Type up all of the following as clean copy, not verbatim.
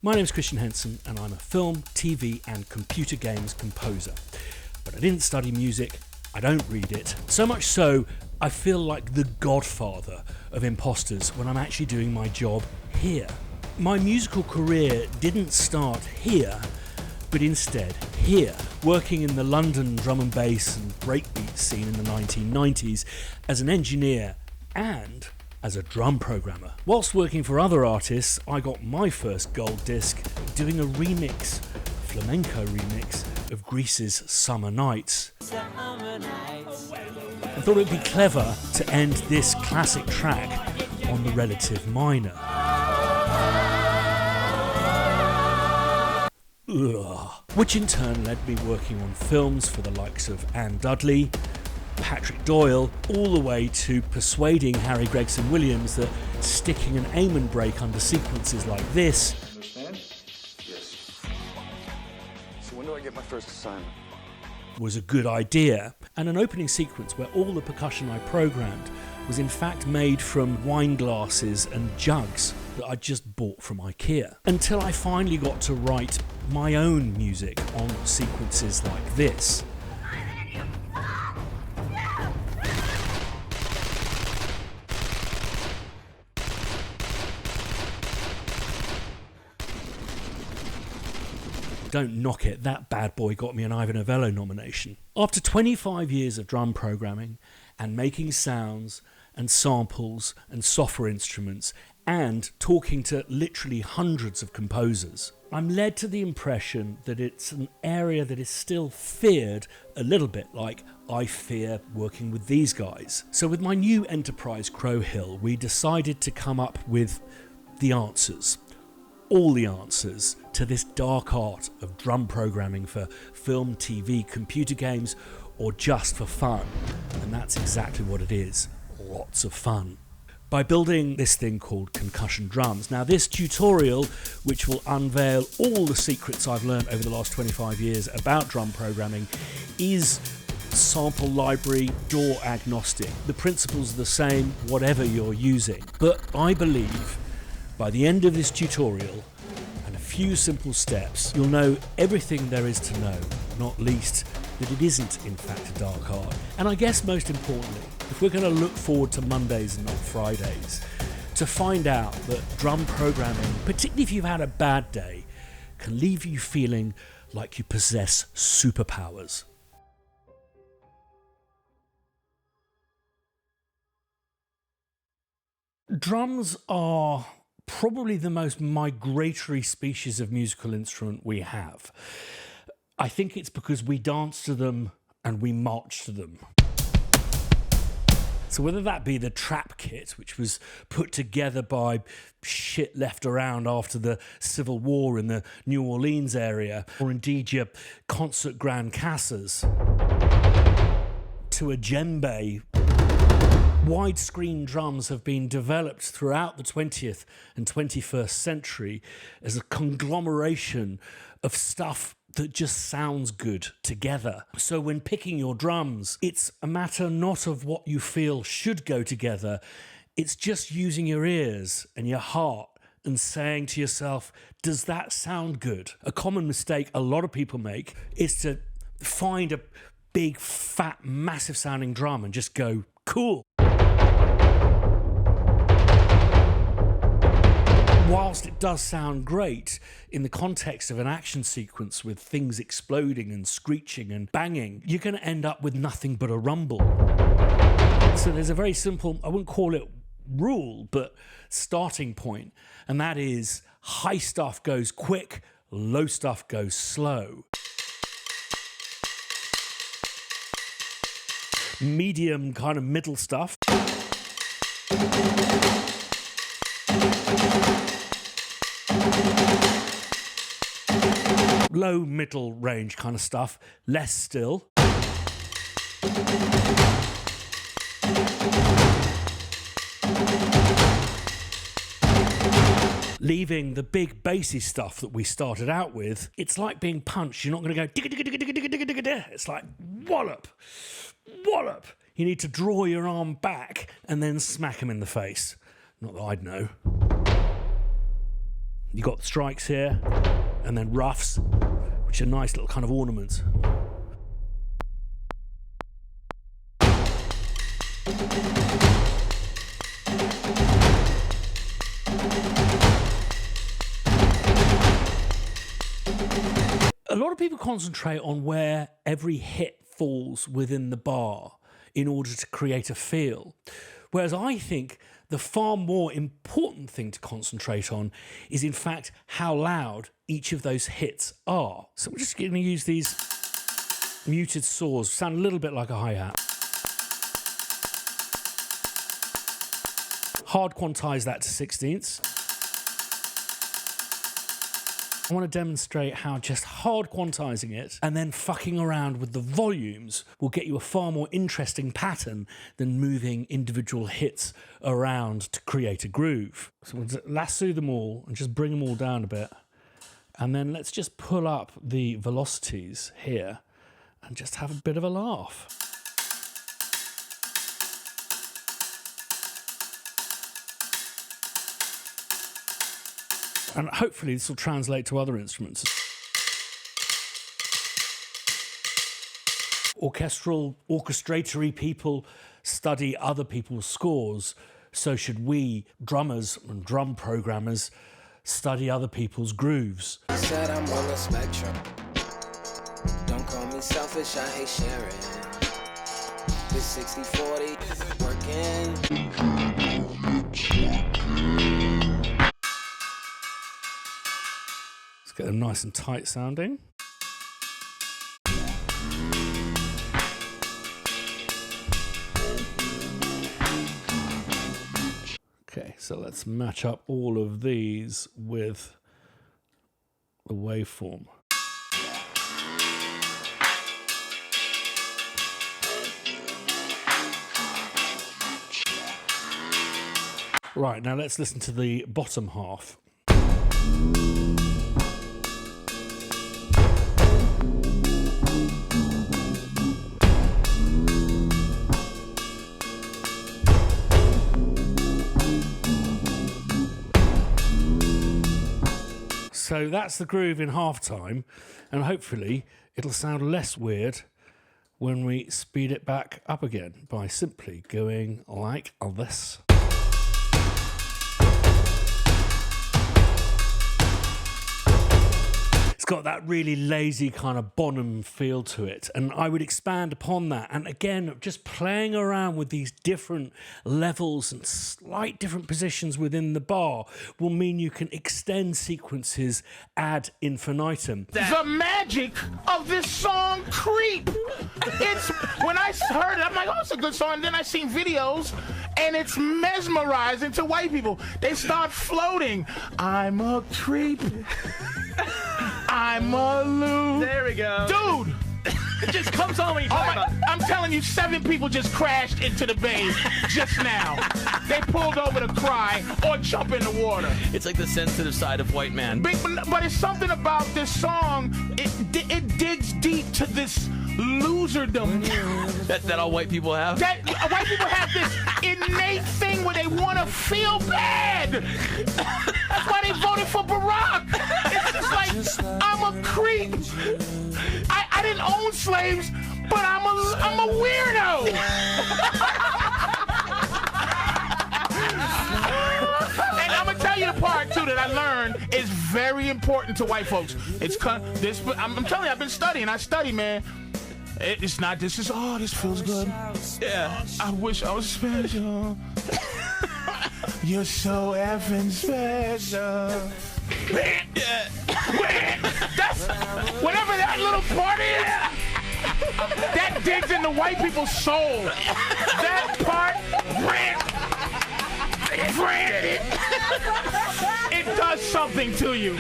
My name is Christian Henson and I'm a film, TV and computer games composer. But I didn't study music, I don't read it. So much so, I feel like the godfather of imposters when I'm actually doing my job here. My musical career didn't start here, but instead here, working in the London drum and bass and breakbeat scene in the 1990s as an engineer and as a drum programmer. Whilst working for other artists, I got my first gold disc doing a flamenco remix of Greece's Summer Nights. I thought it would be clever to end this classic track on the relative minor. Which in turn led me working on films for the likes of Anne Dudley, Patrick Doyle, all the way to persuading Harry Gregson Williams that sticking an aim brake under sequences like this Understand? Yes. So when do I get my first assignment? Was a good idea, and an opening sequence where all the percussion I programmed was in fact made from wine glasses and jugs that I just bought from IKEA. Until I finally got to write my own music on sequences like this. Don't knock it, that bad boy got me an Ivor Novello nomination. After 25 years of drum programming and making sounds and samples and software instruments and talking to literally hundreds of composers, I'm led to the impression that it's an area that is still feared a little bit like I fear working with these guys. So with my new enterprise Crow Hill, we decided to come up with the answers. All the answers to this dark art of drum programming for film, TV, computer games, or just for fun. And that's exactly what it is, lots of fun. By building this thing called Concussion Drums. Now this tutorial, which will unveil all the secrets I've learned over the last 25 years about drum programming, is sample library, DAW agnostic. The principles are the same, whatever you're using. But I believe by the end of this tutorial and a few simple steps, you'll know everything there is to know, not least that it isn't in fact a dark art. And I guess most importantly, if we're going to look forward to Mondays and not Fridays, to find out that drum programming, particularly if you've had a bad day, can leave you feeling like you possess superpowers. Drums are probably the most migratory species of musical instrument we have. I think it's because we dance to them and we march to them. So whether that be the trap kit, which was put together by shit left around after the Civil War in the New Orleans area, or indeed your concert grand casas, to a djembe, widescreen drums have been developed throughout the 20th and 21st century as a conglomeration of stuff that just sounds good together. So when picking your drums, it's a matter not of what you feel should go together, it's just using your ears and your heart and saying to yourself, does that sound good? A common mistake a lot of people make is to find a big, fat, massive sounding drum and just go, cool. Whilst it does sound great in the context of an action sequence with things exploding and screeching and banging, you're going to end up with nothing but a rumble. So there's a very simple, I wouldn't call it rule, but starting point, and that is high stuff goes quick, low stuff goes slow. Medium kind of middle stuff. Low middle range kind of stuff, less still. Leaving the big bassy stuff that we started out with, it's like being punched. You're not going to go digga digga digga digga digga digga digga. It's like wallop, wallop. You need to draw your arm back and then smack him in the face. Not that I'd know. You got strikes here, and then ruffs, which are nice little kind of ornaments. A lot of people concentrate on where every hit falls within the bar in order to create a feel. Whereas I think the far more important thing to concentrate on is, in fact, how loud each of those hits are. So we're just going to use these muted saws, sound a little bit like a hi-hat. Hard quantize that to 16ths. I want to demonstrate how just hard quantizing it and then fucking around with the volumes will get you a far more interesting pattern than moving individual hits around to create a groove. So we'll lasso them all and just bring them all down a bit. And then let's just pull up the velocities here and just have a bit of a laugh. And hopefully this will translate to other instruments. Orchestratory people study other people's scores. So should we, drummers and drum programmers, study other people's grooves. I said I'm on the spectrum. Don't call me selfish, I hate sharing. This 60-40 isn't working. Get them nice and tight sounding. Okay, so let's match up all of these with the waveform. Right, now let's listen to the bottom half. So that's the groove in halftime, and hopefully it'll sound less weird when we speed it back up again by simply going like this. It's got that really lazy kind of Bonham feel to it, and I would expand upon that. And again, just playing around with these different levels and slight different positions within the bar will mean you can extend sequences ad infinitum. The magic of this song, Creep. It's, when I heard it, I'm like, oh, it's a good song. And then I seen videos, and it's mesmerizing to white people. They start floating. I'm a creep. I'm a loose. There we go. Dude. It just comes on when you talk about it. I'm telling you, 7 people just crashed into the bay just now. They pulled over to cry or jump in the water. It's like the sensitive side of white man. But it's something about this song. It digs deep to this loserdom. That all white people have? That white people have this innate thing where they want to feel bad. That's why they voted for Barack. It's just like, I'm a creep. I didn't own slaves, but I'm a weirdo. And I'm gonna tell you the part too that I learned is very important to white folks. It's this. I'm telling you, I've been studying. I study, man. It's not. This is. Oh, this feels good. Yeah. I wish I was special. You're so effing special. Yeah. That's whatever that little part is. That digs into white people's soul. That part, it does something to you.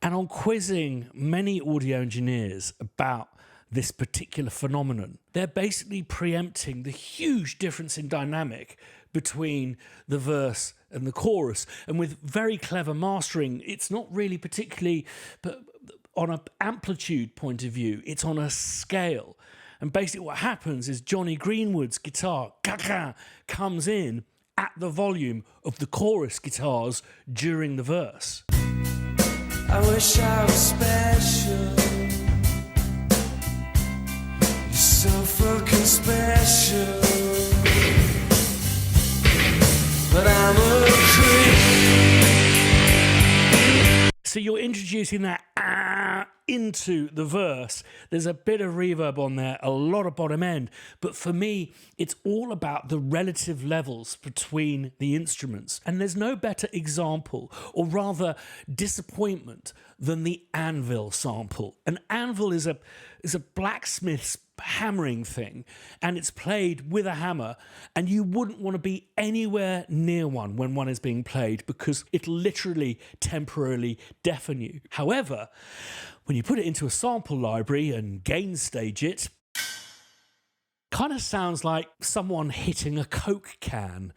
And on quizzing many audio engineers about this particular phenomenon, they're basically preempting the huge difference in dynamic between the verse and the chorus. And with very clever mastering, it's not really particularly, but on an amplitude point of view, it's on a scale. And basically what happens is Johnny Greenwood's guitar comes in at the volume of the chorus guitars during the verse. I wish I was special. You're so fucking special. But I'm a creep. So you're introducing that into the verse. There's a bit of reverb on there, a lot of bottom end. But for me, it's all about the relative levels between the instruments. And there's no better example, or rather disappointment, than the Anvil sample. An anvil is a blacksmith's hammering thing, and it's played with a hammer, and you wouldn't want to be anywhere near one when one is being played because it'll literally temporarily deafen you. However, when you put it into a sample library and gain stage it, kind of sounds like someone hitting a Coke can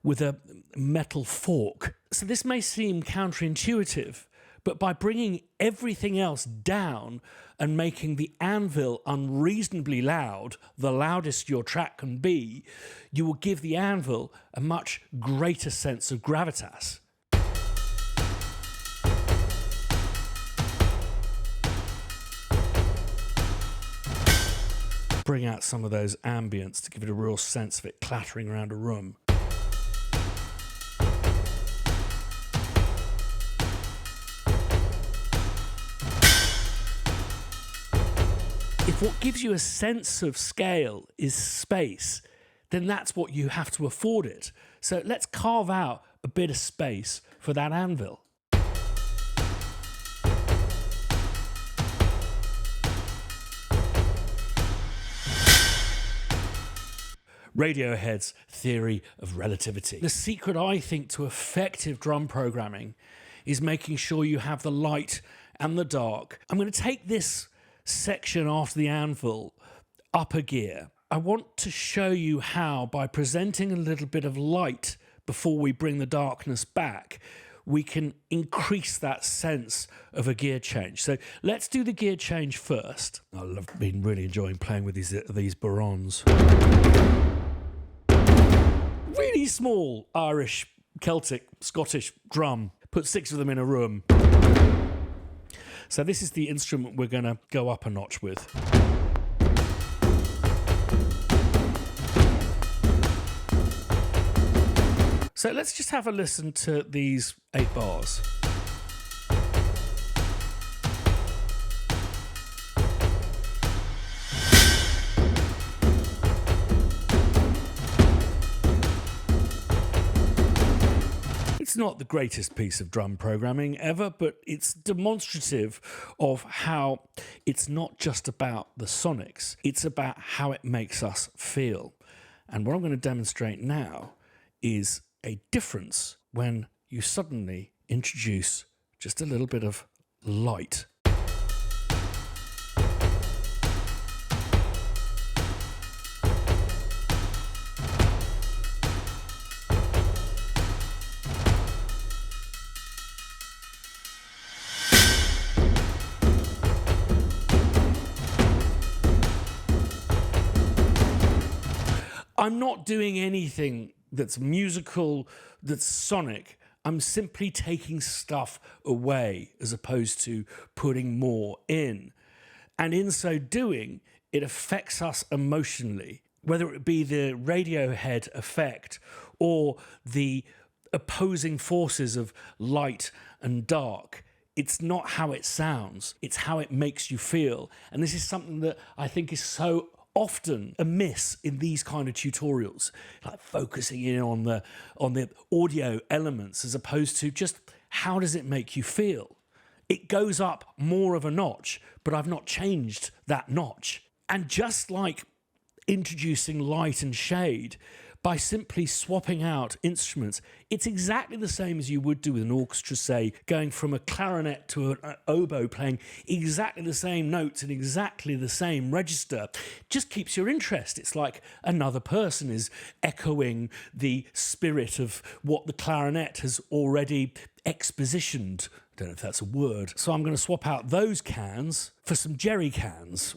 with a metal fork. So this may seem counterintuitive, but by bringing everything else down and making the anvil unreasonably loud, the loudest your track can be, you will give the anvil a much greater sense of gravitas. Bring out some of those ambience to give it a real sense of it clattering around a room. If what gives you a sense of scale is space, then that's what you have to afford it. So let's carve out a bit of space for that anvil. Radiohead's theory of relativity. The secret, I think, to effective drum programming is making sure you have the light and the dark. I'm going to take this section after the anvil up a gear. I want to show you how, by presenting a little bit of light before we bring the darkness back, we can increase that sense of a gear change. So let's do the gear change first. I've been really enjoying playing with these barons. Really small Irish, Celtic, Scottish drum. Put 6 of them in a room. So this is the instrument we're going to go up a notch with. So let's just have a listen to these 8 bars. It's not the greatest piece of drum programming ever, but it's demonstrative of how it's not just about the sonics, it's about how it makes us feel. And what I'm going to demonstrate now is a difference when you suddenly introduce just a little bit of light. I'm not doing anything that's musical, that's sonic. I'm simply taking stuff away as opposed to putting more in. And in so doing, it affects us emotionally, whether it be the Radiohead effect or the opposing forces of light and dark. It's not how it sounds, it's how it makes you feel. And this is something that I think is so often amiss in these kind of tutorials, like focusing in on the audio elements as opposed to just how does it make you feel. It goes up more of a notch, but I've not changed that notch. And just like introducing light and shade, by simply swapping out instruments, it's exactly the same as you would do with an orchestra, say, going from a clarinet to an oboe, playing exactly the same notes in exactly the same register. It just keeps your interest. It's like another person is echoing the spirit of what the clarinet has already expositioned. I don't know if that's a word. So I'm going to swap out those cans for some jerry cans.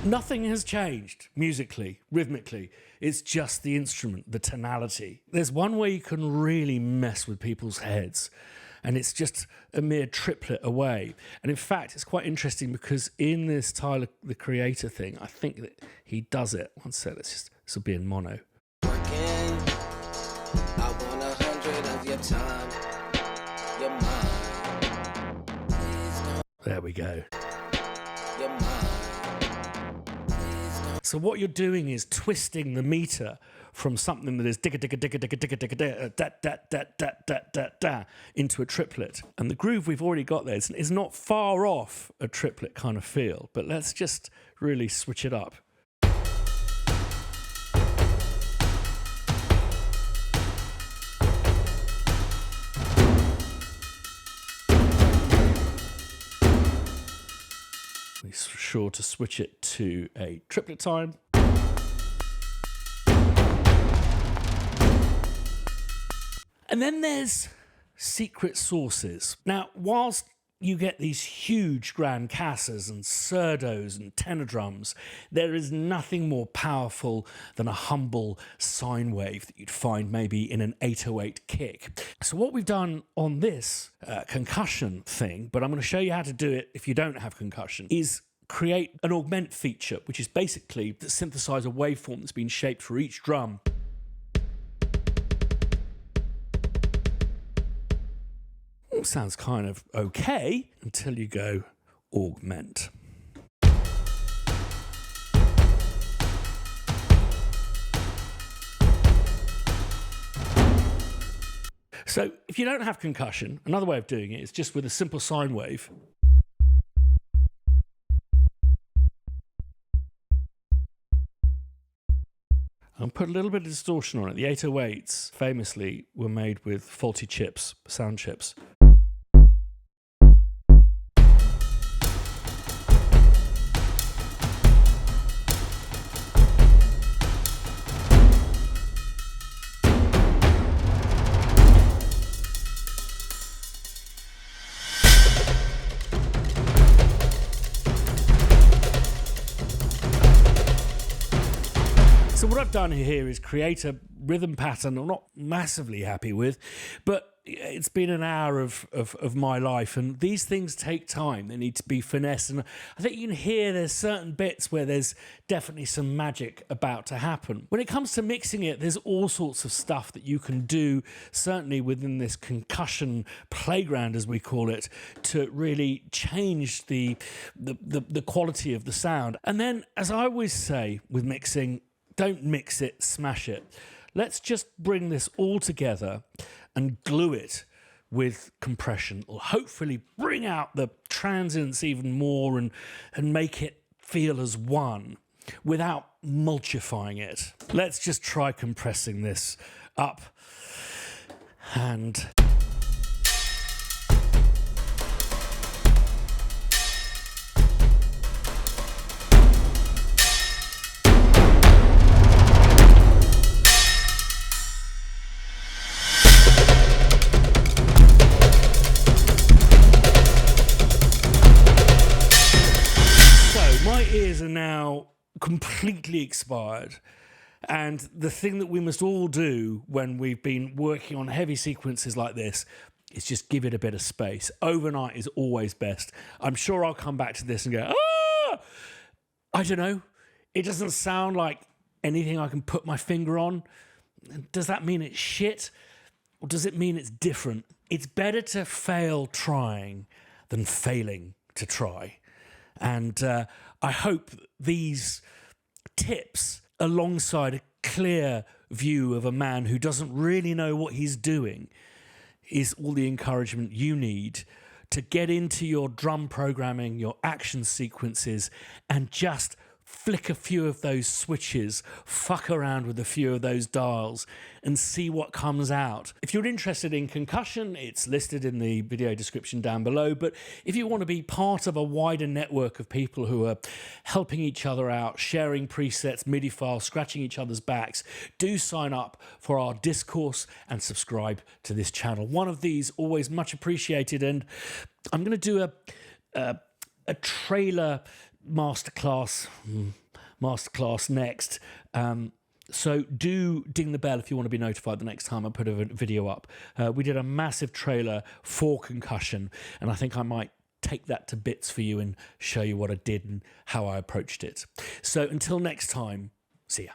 Nothing has changed musically, rhythmically. It's just the instrument, the tonality. There's one way you can really mess with people's heads, and it's just a mere triplet away. And in fact, it's quite interesting because in this Tyler, the Creator thing, I think that he does it. One sec, this will be in mono. Working. I want 100 of your time, your mind. Please don't, There we go. your mind. So what you're doing is twisting the meter from something that is digga digga digga digga digga digga digga da da da da da da da into a triplet. And the groove we've already got there is not far off a triplet kind of feel, but let's just really switch it up. Be sure to switch it to a triplet time. And then there's secret sources. Now, whilst you get these huge grand cassas and surdos and tenor drums, there is nothing more powerful than a humble sine wave that you'd find maybe in an 808 kick. So what we've done on this concussion thing, but I'm going to show you how to do it if you don't have concussion, is create an augment feature, which is basically the synthesizer waveform that's been shaped for each drum. Sounds kind of okay until you go augment. So if you don't have concussion, another way of doing it is just with a simple sine wave. And put a little bit of distortion on it. The 808s famously were made with faulty chips, sound chips. So what I've done here is create a rhythm pattern I'm not massively happy with, but it's been an hour of my life, and these things take time. They need to be finessed, and I think you can hear there's certain bits where there's definitely some magic about to happen. When it comes to mixing it, there's all sorts of stuff that you can do, certainly within this concussion playground, as we call it, to really change the quality of the sound. And then, as I always say with mixing, don't mix it, smash it. Let's just bring this all together and glue it with compression. It'll hopefully bring out the transients even more and make it feel as one without mulchifying it. Let's just try compressing this up and... ears are now completely expired, and the thing that we must all do when we've been working on heavy sequences like this is just give it a bit of space. Overnight is always best. I'm sure I'll come back to this and go, I don't know, it doesn't sound like anything I can put my finger on. Does that mean it's shit, or does it mean it's different? It's better to fail trying than failing to try. And I hope these tips, alongside a clear view of a man who doesn't really know what he's doing, is all the encouragement you need to get into your drum programming, your action sequences, and just flick a few of those switches, fuck around with a few of those dials, and see what comes out. If you're interested in concussion, it's listed in the video description down below. But if you want to be part of a wider network of people who are helping each other out, sharing presets, MIDI files, scratching each other's backs, do sign up for our discourse and subscribe to this channel. One of these always much appreciated, and I'm going to do a trailer masterclass next. So do ding the bell if you want to be notified the next time I put a video up. We did a massive trailer for Concussion, and I think I might take that to bits for you and show you what I did and how I approached it. So until next time, see ya.